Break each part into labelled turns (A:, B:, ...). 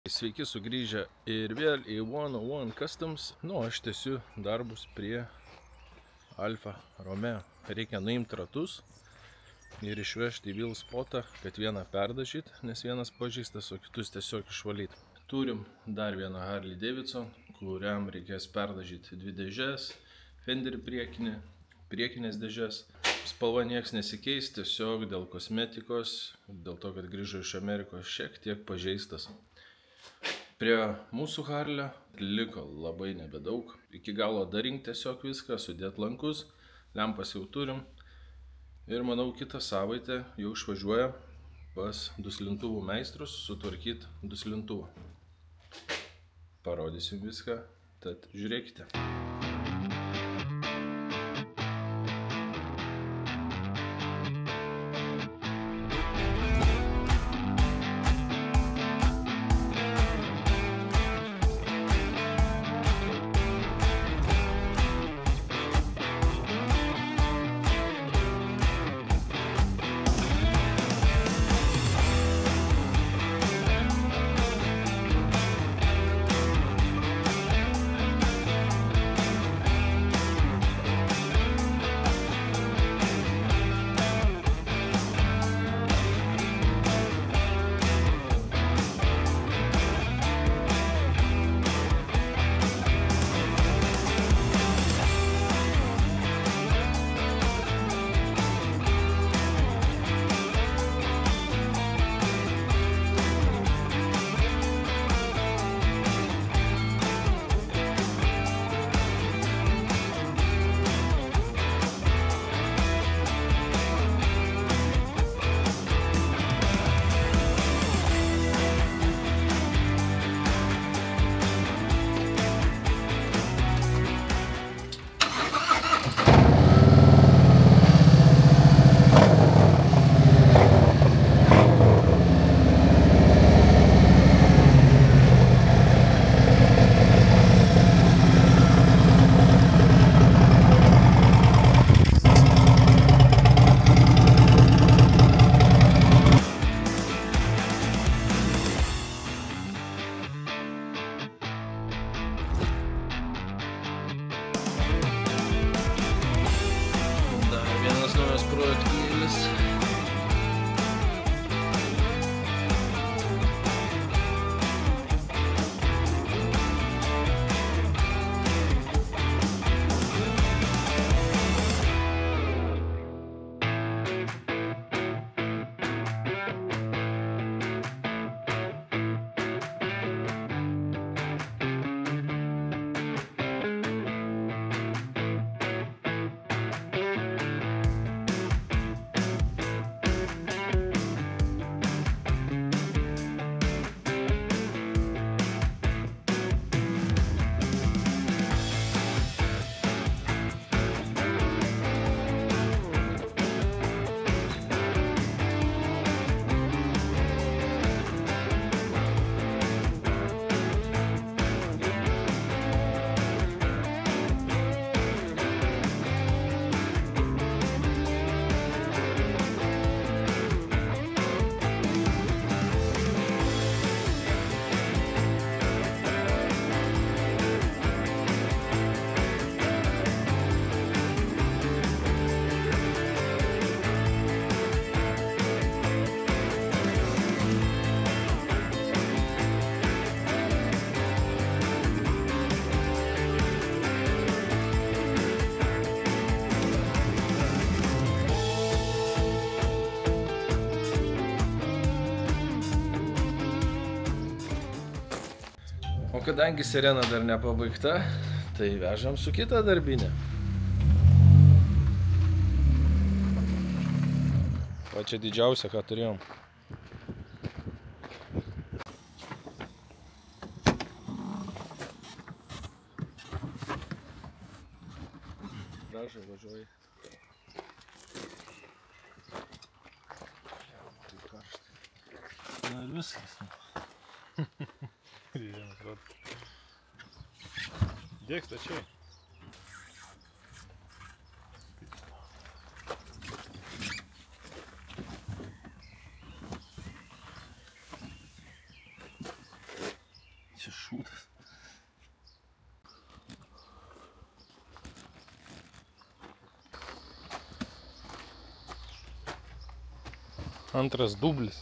A: Sveiki sugrįžę ir vėl į 101 Customs. Aš tęsiu darbus prie Alfa Romeo. Reikia nuimti ratus ir išvežti į wheel spotą, kad vieną perdažyti, nes vienas pažeistas, o kitus tiesiog išvalyti. Turim dar vieną Harley Davidson, kuriam reikės perdažyti dvi dėžes, fenderį priekinės dėžes. Spalva nieks nesikeis, tiesiog dėl kosmetikos, dėl to, kad grįžo iš Amerikos šiek tiek pažeistas. Prie mūsų Harley liko labai nebedaug. Iki galo darinkti tiesiog viską, sudėti lankus, lempas jau turim. Ir manau, kitą savaitę jau išvažiuoja pas duslintuvų meistrus sutvarkyti duslintuvą. Parodysim viską, tad žiūrėkite. O kadangi sirena dar nepabaigta, tai vežam su kita darbinė. Pačia didžiausia, ką turėjom. Gražiai važiuoji. Tai karštai. Na ir viskas. Dėk stačiai. Čia šūdas. Antras dublis.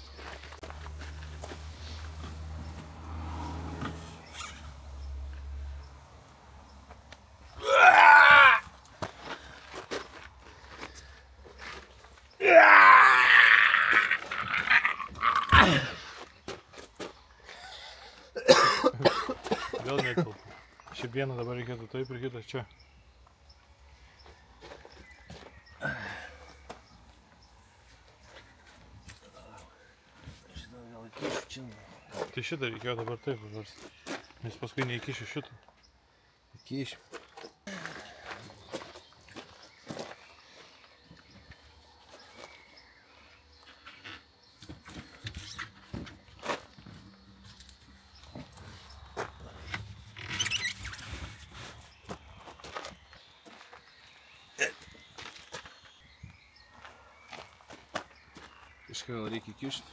A: Vėl netelpu. Šiaip vieną dabar reikėtų taip ir kitas čia.
B: Šitą gal įkišiu čia.
A: Tai šitą reikėjo dabar taip pavarsti. Nes paskui neįkišiu šitą.
B: Įkišiu. Kažką gal reikia įkišti.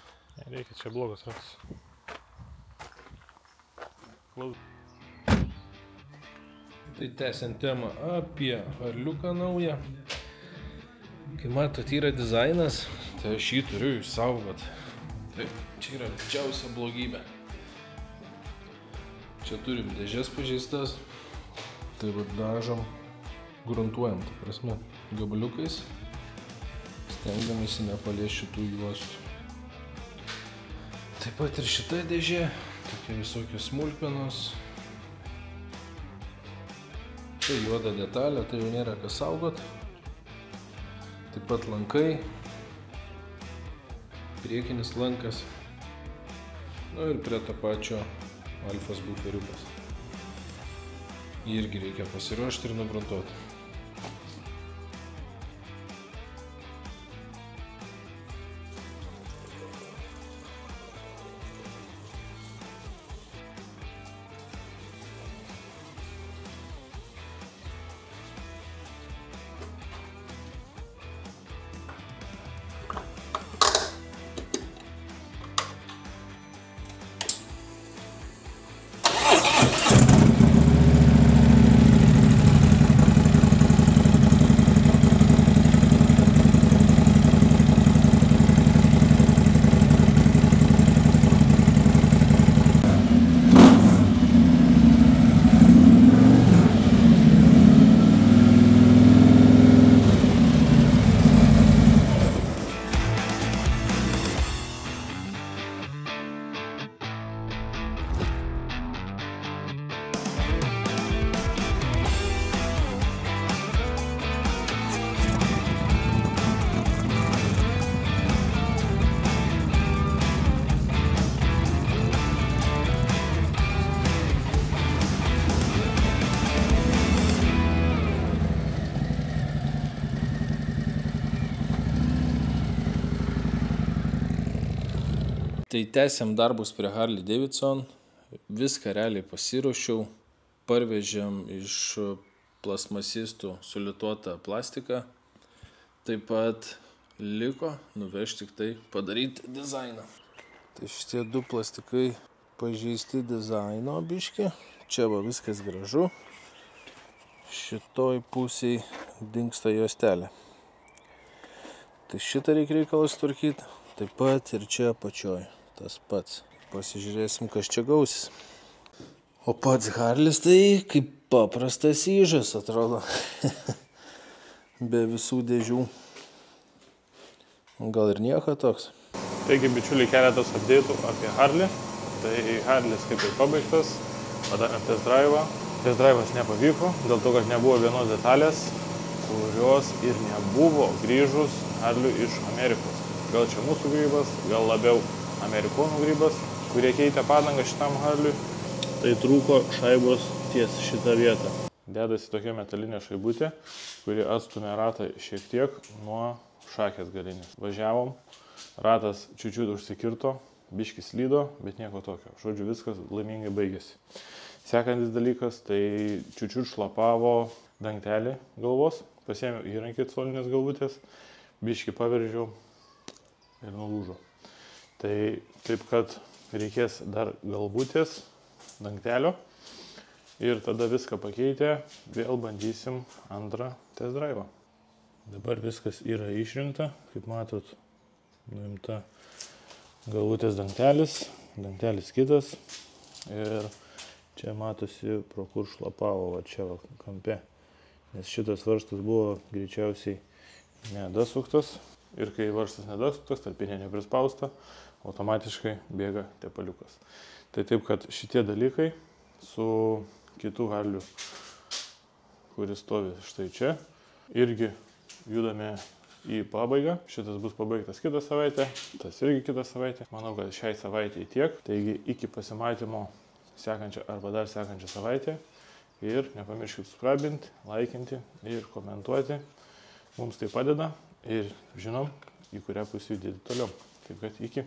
A: Reikia, čia blogas ratas. Tai tęsiant temą apie harliuką naują. Kai matot, yra dizainas, tai aš jį turiu išsaugot. Tai čia yra didžiausia blogybė. Čia turim dėžės pažeistas. Tai va dažom, gruntuojam, ta prasme, gabaliukais. Stengiamasi nepalies šitų juostų. Taip pat ir šita dėžė, tokie visokios smulkmenos. Tai juoda detalė, tai jau nėra ką saugot. Taip pat lankai, priekinis lankas, nu ir prie to pačio alfos buferiukas. Jį irgi reikia pasiruošti ir nugruntuoti. Tai tęsiam darbus prie Harley Davidson, viską realiai pasiruošiau, parvežėm iš plasmasistų sulituotą plastiką, taip pat liko nuvežti tik tai padaryti dizainą. Tai šitie du plastikai pažeisti dizaino biški, čia va viskas gražu, šitoj pusėj dingsta juostelė. Tai šitą reikia reikalas tvarkyti, taip pat ir čia apačioj. Tas pats. Pasižiūrėsim, kas čia gausis. O pats Harlis tai kaip paprastas įžas atrodo. Be visų dėžių. Gal ir nieko toks.
C: Taigi, bičiuliai, keletas update'ų apie Harley. Tai Harlis kaip ir pabaigtas. Padarėm test drive'ą. Test drive'as nepavyko, dėl to, kad nebuvo vienos detalės, kurios ir nebuvo grįžus Harliui iš Amerikos. Gal čia mūsų grybas, gal labiau amerikonų grybas, kurie keitė padangą šitam Harliui. Tai trūko šaibos ties šitą vietą. Dedasi tokia metalinė šaibutė, kuri atstumė ratą šiek tiek nuo šakės galinės. Važiavom, ratas čiučiut užsikirto, biškis slydo, bet nieko tokio. Žodžiu, viskas laimingai baigėsi. Sekantis dalykas, tai čiučiut šlapavo dangtelį galvos, pasiėmiau įrankį colinės galvutės, biškį paveržiau ir nulūžo. Tai taip, kad reikės dar galvutės dangtelio. Ir tada viską pakeitę, vėl bandysim antrą test drive'ą. Dabar viskas yra išrinkta, kaip matot, nuimta galvutės dangtelis, dangtelis kitas. Ir čia matosi, pro kur šlapavo, va čia va, kampe. Nes šitas varžtas buvo greičiausiai nedasuktas. Ir kai varžtas nedasuktas, tarpinė neprispausta, automatiškai bėga tepaliukas. Tai taip, kad šitie dalykai su kitų Harlių, kuris stovi štai čia, irgi judame į pabaigą. Šitas bus pabaigtas kitą savaitę, tas irgi kitą savaitę. Manau, kad šiai savaitėje tiek. Taigi iki pasimatymo sekančią arba dar sekančią savaitę. Ir nepamirškit subscribinti, laikinti ir komentuoti. Mums tai padeda ir žinom, į kurią pusę judėti toliau. Taip kad iki.